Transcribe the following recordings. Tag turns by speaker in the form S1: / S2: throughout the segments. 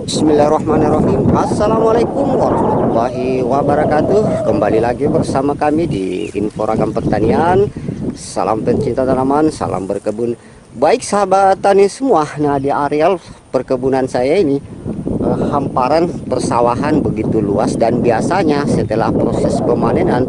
S1: Bismillahirrahmanirrahim. Assalamualaikum warahmatullahi wabarakatuh. Kembali lagi bersama kami di Info Ragam Pertanian. Salam pencinta tanaman, salam berkebun. Baik sahabat tani semua, nah di areal perkebunan saya ini hamparan persawahan begitu luas, dan biasanya setelah proses pemanenan,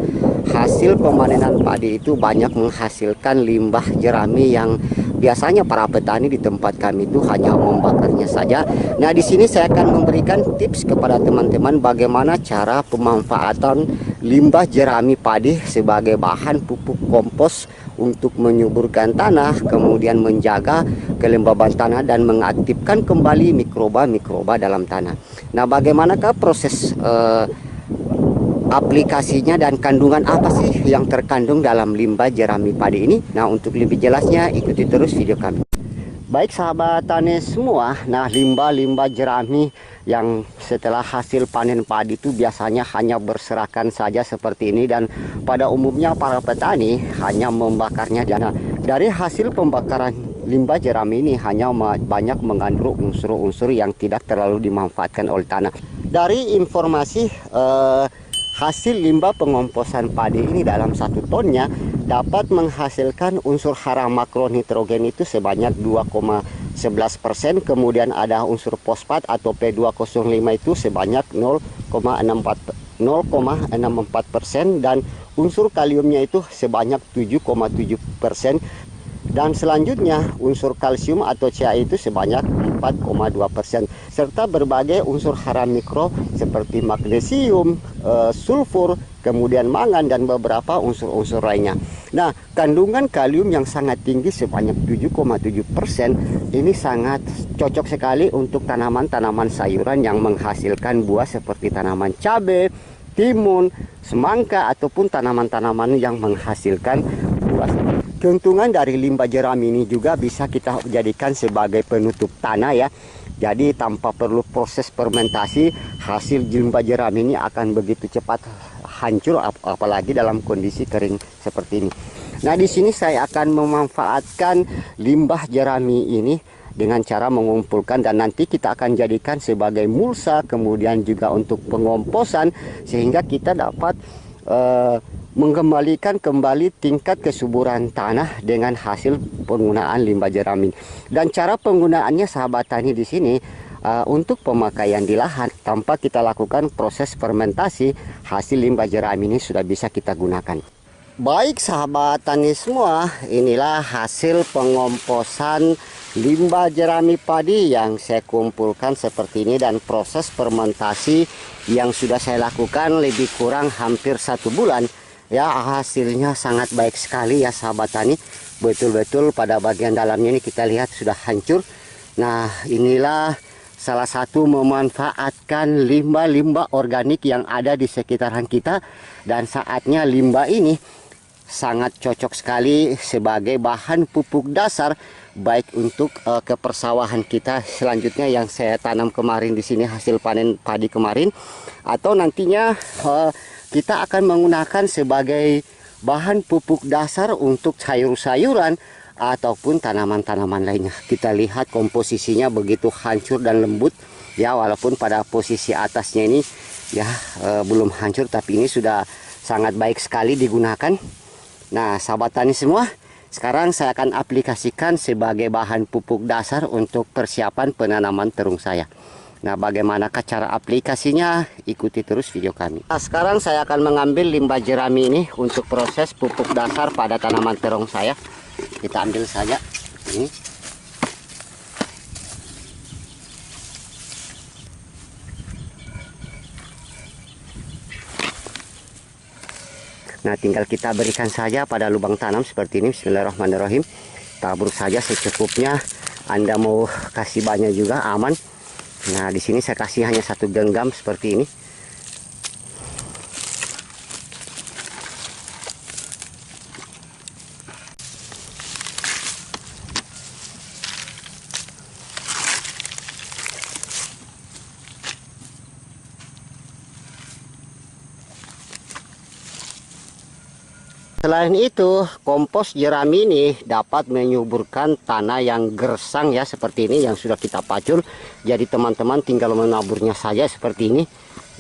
S1: hasil pemanenan padi itu banyak menghasilkan limbah jerami yang biasanya para petani di tempat kami itu hanya membakarnya saja. Nah, di sini saya akan memberikan tips kepada teman-teman bagaimana cara pemanfaatan limbah jerami padi sebagai bahan pupuk kompos untuk menyuburkan tanah, kemudian menjaga kelembaban tanah dan mengaktifkan kembali mikroba-mikroba dalam tanah. Nah, bagaimanakah proses aplikasinya dan kandungan apa sih yang terkandung dalam limbah jerami padi ini? Nah, untuk lebih jelasnya ikuti terus video kami. Baik sahabat tani semua, nah limbah-limbah jerami yang setelah hasil panen padi itu biasanya hanya berserakan saja seperti ini, dan pada umumnya para petani hanya membakarnya. Nah, dari hasil pembakaran limbah jerami ini hanya banyak mengandung unsur-unsur yang tidak terlalu dimanfaatkan oleh tanah. Dari informasi hasil limbah pengomposan padi ini dalam 1 tonnya dapat menghasilkan unsur hara makronitrogen itu sebanyak 2,11%, kemudian ada unsur fosfat atau P205 itu sebanyak 0,64%, dan unsur kaliumnya itu sebanyak 7,7%. Dan selanjutnya unsur kalsium atau Ca itu sebanyak 4,2%, serta berbagai unsur hara mikro seperti magnesium, sulfur, kemudian mangan, dan beberapa unsur-unsur lainnya. Nah, kandungan kalium yang sangat tinggi sebanyak 7,7% ini sangat cocok sekali untuk tanaman-tanaman sayuran yang menghasilkan buah seperti tanaman cabai, timun, semangka, ataupun tanaman-tanaman yang menghasilkan buah. Keuntungan dari limbah jerami ini juga bisa kita jadikan sebagai penutup tanah ya. Jadi tanpa perlu proses fermentasi, hasil limbah jerami ini akan begitu cepat hancur, apalagi dalam kondisi kering seperti ini. Nah, di sini saya akan memanfaatkan limbah jerami ini dengan cara mengumpulkan, dan nanti kita akan jadikan sebagai mulsa, kemudian juga untuk pengomposan, sehingga kita dapat mengembalikan kembali tingkat kesuburan tanah dengan hasil penggunaan limbah jerami. Dan cara penggunaannya sahabat tani di sini untuk pemakaian di lahan tanpa kita lakukan proses fermentasi, hasil limbah jerami ini sudah bisa kita gunakan. Baik sahabat tani semua, inilah hasil pengomposan limbah jerami padi yang saya kumpulkan seperti ini, dan proses fermentasi yang sudah saya lakukan lebih kurang hampir 1 bulan. Ya, hasilnya sangat baik sekali ya sahabat tani. Betul-betul pada bagian dalamnya ini kita lihat sudah hancur. Nah, inilah salah satu memanfaatkan limbah-limbah organik yang ada di sekitaran kita, dan saatnya limbah ini sangat cocok sekali sebagai bahan pupuk dasar baik untuk kepersawahan kita selanjutnya yang saya tanam kemarin di sini, hasil panen padi kemarin, atau nantinya kita akan menggunakan sebagai bahan pupuk dasar untuk sayur-sayuran ataupun tanaman-tanaman lainnya. Kita lihat komposisinya begitu hancur dan lembut ya, walaupun pada posisi atasnya ini ya belum hancur, tapi ini sudah sangat baik sekali digunakan. Nah sahabat tani semua, sekarang saya akan aplikasikan sebagai bahan pupuk dasar untuk persiapan penanaman terung saya. Nah, bagaimanakah cara aplikasinya? Ikuti terus video kami. Nah, sekarang saya akan mengambil limbah jerami ini untuk proses pupuk dasar pada tanaman terung saya. Kita ambil saja ini. Nah, tinggal kita berikan saja pada lubang tanam seperti ini. Bismillahirrahmanirrahim. Tabur saja secukupnya. Anda mau kasih banyak juga aman. Nah, di sini saya kasih hanya 1 genggam seperti ini. Selain itu, kompos jerami ini dapat menyuburkan tanah yang gersang ya, seperti ini yang sudah kita pacul. Jadi teman-teman tinggal menaburnya saja seperti ini.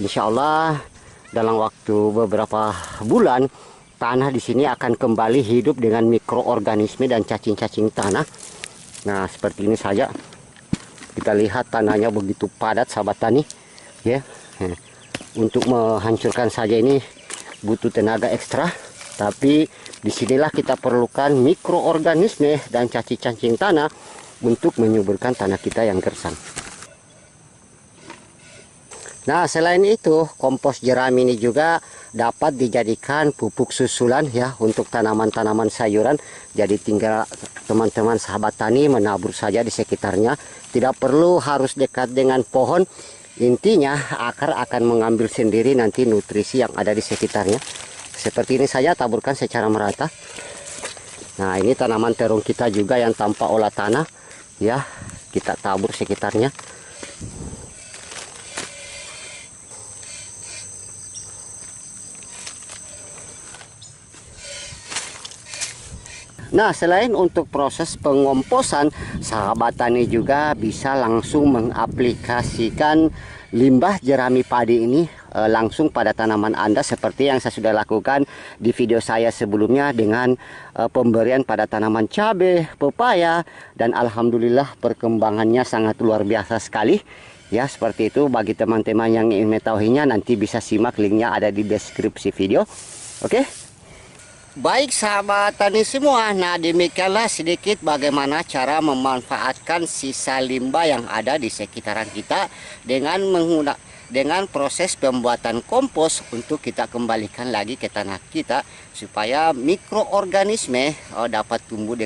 S1: Insya Allah dalam waktu beberapa bulan tanah di sini akan kembali hidup dengan mikroorganisme dan cacing-cacing tanah. Nah, seperti ini saja. Kita lihat tanahnya begitu padat sahabat tani ya. Untuk menghancurkan saja ini butuh tenaga ekstra. Tapi disinilah kita perlukan mikroorganisme dan cacing-cacing tanah untuk menyuburkan tanah kita yang gersang. Nah, selain itu, kompos jerami ini juga dapat dijadikan pupuk susulan ya untuk tanaman-tanaman sayuran. Jadi tinggal teman-teman sahabat tani menabur saja di sekitarnya. Tidak perlu harus dekat dengan pohon. Intinya akar akan mengambil sendiri nanti nutrisi yang ada di sekitarnya. Seperti ini saja, taburkan secara merata. Nah, ini tanaman terung kita juga yang tanpa olah tanah ya, kita tabur sekitarnya. Nah, selain untuk proses pengomposan, sahabat tani juga bisa langsung mengaplikasikan limbah jerami padi ini langsung pada tanaman Anda, seperti yang saya sudah lakukan di video saya sebelumnya dengan pemberian pada tanaman cabai, pepaya, dan alhamdulillah perkembangannya sangat luar biasa sekali. Ya, seperti itu. Bagi teman-teman yang ingin mengetahuinya, nanti bisa simak, linknya ada di deskripsi video. Oke? Baik sahabat tani semua, nah demikianlah sedikit bagaimana cara memanfaatkan sisa limbah yang ada di sekitaran kita dengan proses pembuatan kompos untuk kita kembalikan lagi ke tanah kita supaya mikroorganisme dapat tumbuh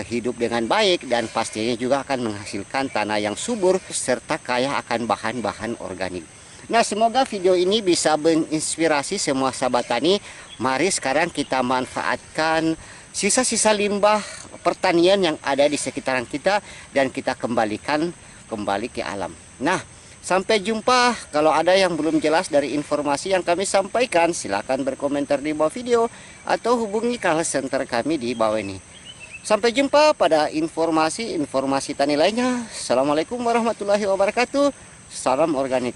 S1: hidup dengan baik, dan pastinya juga akan menghasilkan tanah yang subur serta kaya akan bahan-bahan organik. Nah, semoga video ini bisa menginspirasi semua sahabat tani. Mari sekarang kita manfaatkan sisa-sisa limbah pertanian yang ada di sekitaran kita dan kita kembalikan kembali ke alam. Nah, sampai jumpa. Kalau ada yang belum jelas dari informasi yang kami sampaikan, silakan berkomentar di bawah video atau hubungi call center kami di bawah ini. Sampai jumpa pada informasi tani lainnya. Assalamualaikum warahmatullahi wabarakatuh. Salam organik.